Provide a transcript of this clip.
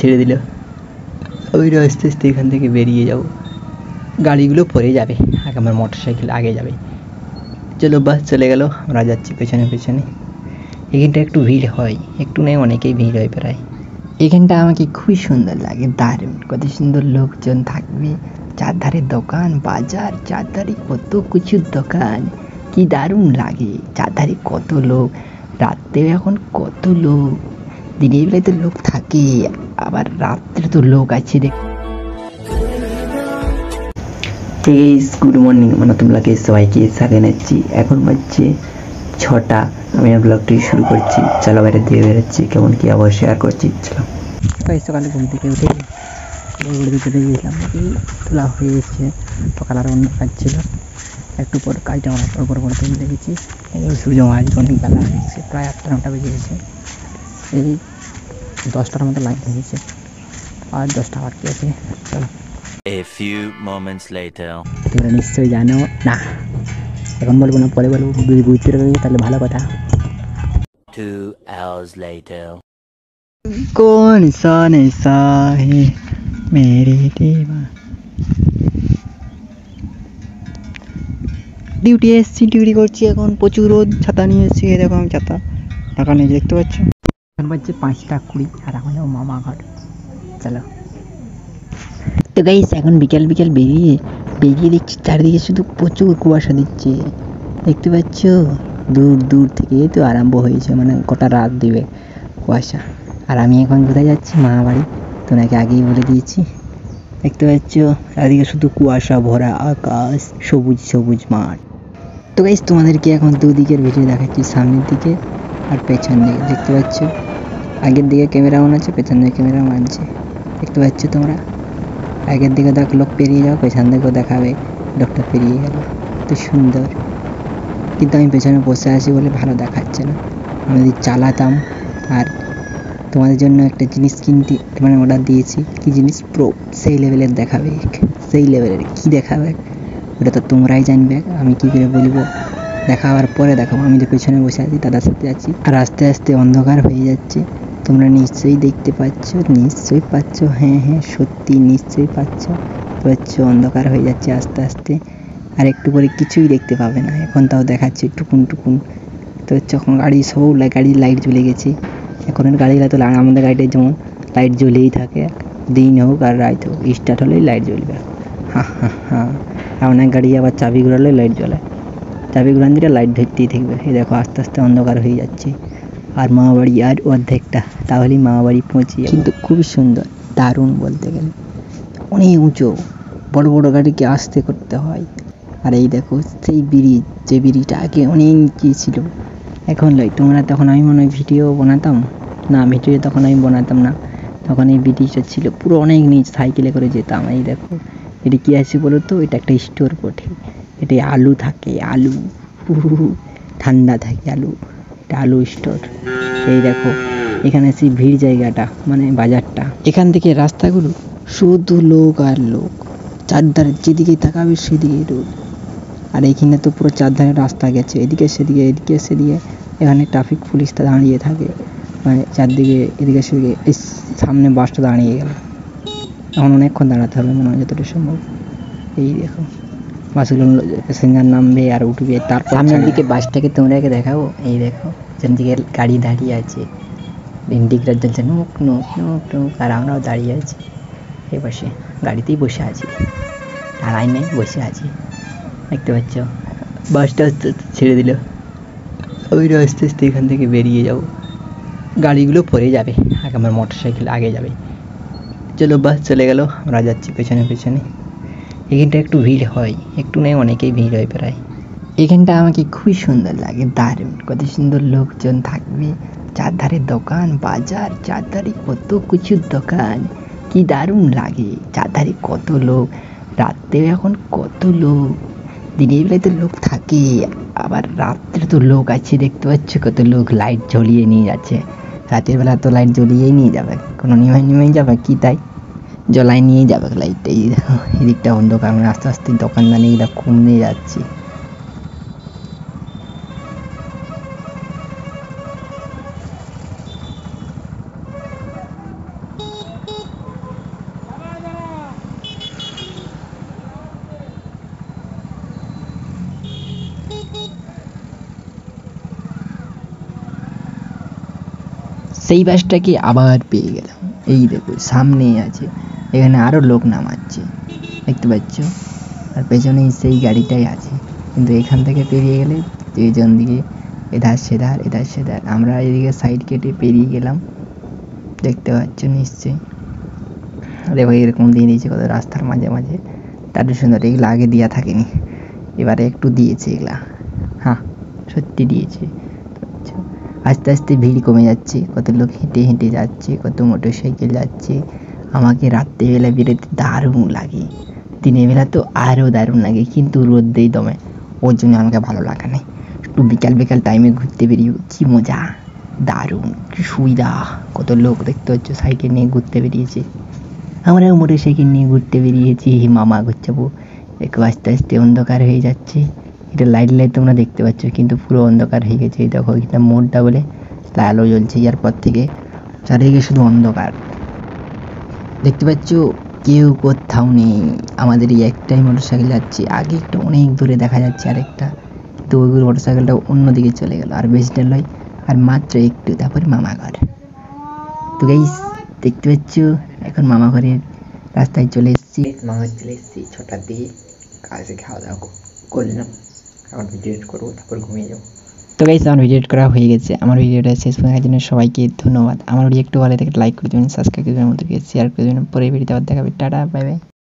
ছেড়ে দিল। ওই আস্তে আস্তে এখান থেকে বেরিয়ে যাব, গাড়িগুলো পরে যাবে, আগে আমার মোটরসাইকেল আগে যাবে। চলো বাস চলে গেল, আমরা যাচ্ছি পেছনে পেছনে। এখানটা একটু ভিড় হয়, একটু নেই অনেকেই ভিড় হয় প্রায়। এখানটা আমাকে খুবই সুন্দর লাগে, দারুণ, কত সুন্দর লোকজন থাকবে, চারধারে দোকান বাজার, চারধারে কত কিছুর দোকান, কি দারুণ লাগে। চারধারে কত লোক, রাত্রে এখন কত লোক, দিনের বেলায় তো লোক থাকে, আবার রাত্রে তো লোক আছে। গুড মর্নিং, তোমরাকে সবাইকে সাথে নিচ্ছি। এখন বাজছে 6টা, আমি ব্লগটি শুরু করছি। চলো বাইরে দিয়ে বেরোচ্ছি, কেমন কি আবার শেয়ার করছি। চলো সকালে ঘুম থেকে উঠে চলে গিয়েছিলাম, তোলা হয়ে গেছে, সকাল আর অন্য কাজ ছিল, একটু পর কাজটা অনেক পর করতে লেগেছি। সূর্য আজ অনেক বেলা হয়ে গেছে, প্রায় 8টা-9টা বেজে গেছে। এই 10টার মতো লাইন হয়ে গেছে, আর 10টা বাকি আছে। চলো। A few moments later. তোমরা নিশ্চয়ই জানো না, এখন বলবো না, পরে বলবো, যদি বুঝতে পারবে তাহলে ভালো কথা। 2 hours later. কোন সানে সাহে মেরে দেবা। ডিউটি এসছি, ডিউটি করছি, এখন প্রচুর রোদ, ছাতা নিয়ে এসছি। দেখো আমি ছাতা ঢাকা নিয়ে, দেখতে পাচ্ছ। এখন বাজছে 5টা 20, আর এখন যাবো মামা ঘর। চলো। তো গাইস এখন বিকেল বেরিয়ে দেখছি চারিদিকে শুধু প্রচুর কুয়াশা দিচ্ছে, দেখতে পাচ্ছ। দূর থেকে তো আরম্ভ হয়েছে, গোটা রাত দিবে কুয়াশা। আর আমি এখন কোথায় যাচ্ছি? মামা বাড়ি, তোমাকে আগেই বলে দিয়েছি। দেখতে পাচ্ছ চারিদিকে শুধু কুয়াশা ভরা আকাশ, সবুজ মাঠ। তো গাইস তোমাদেরকে এখন দুদিকের ভিডিও দেখাচ্ছি, সামনের দিকে আর পেছন দিকে। দেখতে পাচ্ছ আগের দিকে ক্যামেরা অন আছে, পেছন দিকে ক্যামেরা অন আছে। দেখতে পাচ্ছ তোমরা, আগের দিকে দেখ লোক পেরিয়ে যাও, পেছন দিকেও দেখাবে লোকটা পেরিয়ে গেল। তো সুন্দর, কিন্তু আমি পেছনে বসে আছি বলে ভালো দেখাচ্ছে না। আমি যদি চালাতাম, আর তোমাদের জন্য একটা জিনিস কিনতে অর্ডার দিয়েছি, কি জিনিস, প্রো, সেই লেভেলের দেখাবে, সেই লেভেলের কি দেখাবে ওটা তো তোমরাই জানবে, আমি কি করে বলবো। দেখাবার পরে দেখাবো। আমি তো পেছনে বসে আছি, দাদার সাথে আছি, আর আস্তে আস্তে অন্ধকার হয়ে যাচ্ছে। তোমরা নিশ্চয়ই দেখতে পাচ্ছ, নিশ্চয়ই পাচ্ছ, হ্যাঁ সত্যি নিশ্চয়ই পাচ্ছ। অন্ধকার হয়ে যাচ্ছে আস্তে আস্তে, আর একটু পরে কিছুই দেখতে পাবে না। এখন তাও দেখাচ্ছে টুকুন। তো যখন গাড়ির লাইট জ্বলে গেছে। এখনের গাড়িগুলো তো, আমাদের গাড়িটা যেমন লাইট জ্বলেই থাকে, দিন হোক আর রাত হোক, স্টার্ট হলেই লাইট জ্বলবে। হ্যাঁ। আর অনেক গাড়ি আবার চাবি ঘোরালে লাইট জ্বলে, চাবি ঘোরান দিলে লাইট ধরতেই থাকবে। এই দেখো আস্তে আস্তে অন্ধকার হয়ে যাচ্ছে, আর মামাবাড়ি আর অর্ধেকটা, তাহলেই মামাবাড়ি পৌঁছে যাবে। কিন্তু খুবই সুন্দর, দারুণ বলতে গেলে। অনেক উঁচু, বড় গাড়িকে আস্তে করতে হয়। আর এই দেখো সেই ব্রিজ, যে ব্রিজটা আগে অনেক নিচে ছিল, এখন লয়। তখন আমি মনে হয় ভিডিও বানাতাম না, ভিডিও তখন আমি বানাতাম না, তখন এই ব্রিজটা ছিল পুরো অনেক নিচ, সাইকেলে করে যেতাম। এই দেখো এটা কি আছে বলো তো, এটা একটা স্টোর বটে, এটা আলু থাকে, আলু ঠান্ডা থাকে আলু, এটা আলু স্টোর। এই দেখো এখানে সেই ভিড় জায়গাটা, বাজারটা, এখান থেকে রাস্তাগুলো শুধু লোক আর লোক, চারধারে যেদিকে তাকাবে সেদিকে রোড। আর এইখানে তো পুরো চারধারে রাস্তা গেছে, এদিকে সেদিকে এখানে ট্রাফিক পুলিশটা দাঁড়িয়ে থাকে, চারদিকে এদিকে সেদিকে। এই সামনে বাসটা দাঁড়িয়ে গেল, এখন অনেকক্ষণ দাঁড়াতে হবে মনে হয় যতটা সম্ভব। এই দেখো বাসগুলো, প্যাসেঞ্জার নামবে আর উঠবে, তারপর সামনের দিকে বাসটাকে তোমরাকে দেখাবো। এই দেখো যেদিকে গাড়ি দাঁড়িয়ে আছে, ইন্ডিকেটার জ্বলছে, নুক, আর আমরাও দাঁড়িয়ে আছি। এই পাশে গাড়িতেই বসে আছি, আর আইনায় বসে আছি। দেখতে পাচ্ছ বাসটা ছেড়ে দিল, ওই আস্তে আস্তে এখান থেকে বেরিয়ে যাব, গাড়িগুলো পরে যাবে, আগে আমার মোটরসাইকেল আগে যাবে। চলো বাস চলে গেল, আমরা যাচ্ছি পেছনে পেছনে। এখানটা একটু ভিড় হয়, একটু নেই অনেকেই ভিড় হয় প্রায়। এখানটা আমাকে খুবই সুন্দর লাগে, দারুণ, কত সুন্দর লোকজন থাকবে, চারধারে দোকান বাজার, চারধারে কত কিছুর দোকান, কি দারুণ লাগে। চারধারে কত লোক, রাত্রে এখন কত লোক, দিনের বেলায় তো লোক থাকে, আবার রাত্রে তো লোক আছে। দেখতে পাচ্ছ কত লোক লাইট জ্বলিয়ে নিয়ে যাচ্ছে, রাতের বেলা তো লাইট জ্বলিয়েই নিয়ে যাবে, কোনো নিয়ে যাবে কি, তাই জ্বলাই নিয়ে যাবে লাইট। এই দেখো এদিকটা অন্ধকার, আস্তে আস্তে দোকানদানিগুলো কমে যাচ্ছে। সেই বাসটাকে আবার পেয়ে গেলাম। এই দেখো সামনেই আছে, এখানে আরও লোক নামাচ্ছে দেখতে পাচ্ছ, আর পেছনেই সেই গাড়িটাই আছে। কিন্তু এখান থেকে পেরিয়ে গেলে পেছন দিকে এধার সেধার এধার সেধার, আমরা এদিকে সাইড কেটে পেরিয়ে গেলাম দেখতে পাচ্ছ নিশ্চয়ই। দেখো এরকম দিয়ে দিয়েছে কত রাস্তার মাঝে মাঝে, তার সুন্দর। এগুলো আগে দেওয়া থাকেনি, এবারে একটু দিয়েছে এগুলা, হ্যাঁ সত্যি দিয়েছে। আস্তে আস্তে ভিড় কমে যাচ্ছে, কত লোক হেঁটে হেঁটে যাচ্ছে, কত মোটর সাইকেল যাচ্ছে। আমাকে রাত্রেবেলা বেরোতে দারুণ লাগে, দিনের বেলা তো আরও দারুণ লাগে, কিন্তু রোদ্রেই দমে, ওর জন্য আমাকে ভালো লাগে না। একটু বিকাল বিকাল টাইমে ঘুরতে বেরিয়ে কি মজা, দারুণ কি সুবিধা। কত লোক দেখতে পাচ্ছ সাইকেল নিয়ে ঘুরতে বেরিয়েছে, আমরাও মোটর সাইকেল নিয়ে ঘুরতে বেরিয়েছি মামা ঘুরছাবো। একটু আস্তে আস্তে অন্ধকার হয়ে যাচ্ছে, এটা লাইট লাইট তোমরা দেখতে পাচ্ছ, কিন্তু পুরো অন্ধকার হয়ে গেছে। এই দেখো এটা মোড়টা বলে আলো জ্বলছে, এরপর থেকে চারিদিকে শুধু অন্ধকার দেখতে পাচ্ছ, কেউ কোথাও নেই। আমাদের এই একটাই মোটর সাইকেল যাচ্ছে, আগে একটা অনেক দূরে দেখা যাচ্ছে আরেকটা, তো ওই মোটর সাইকেলটা অন্যদিকে চলে গেল, আর বেশিটা নয়, আর মাত্র একটু, তারপরে মামা ঘর। তো গাইস দেখতে পাচ্ছ এখন মামা ঘরের রাস্তায় চলে এসেছি, মামা ঘর চলে এসেছি 6টার দিকে। কাজে খাওয়া দাওয়া করলাম, এখন ভিডিও এডিট করবো, তারপর ঘুমিয়ে যাবো। তো গাইস আমার ভিডিও এডিট করা হয়ে গেছে। আমার ভিডিওটা শেষ পর্যন্ত দেখার জন্য সবাইকে ধন্যবাদ। আমার ভিডিও একটু ভালো থেকে লাইক করে দেবেন, সাবস্ক্রাইব করে দেবেন, আমাদেরকে শেয়ার করে দেবেন। পরে ভিডিওতে আবার দেখাবে, টাটা বাই বাই।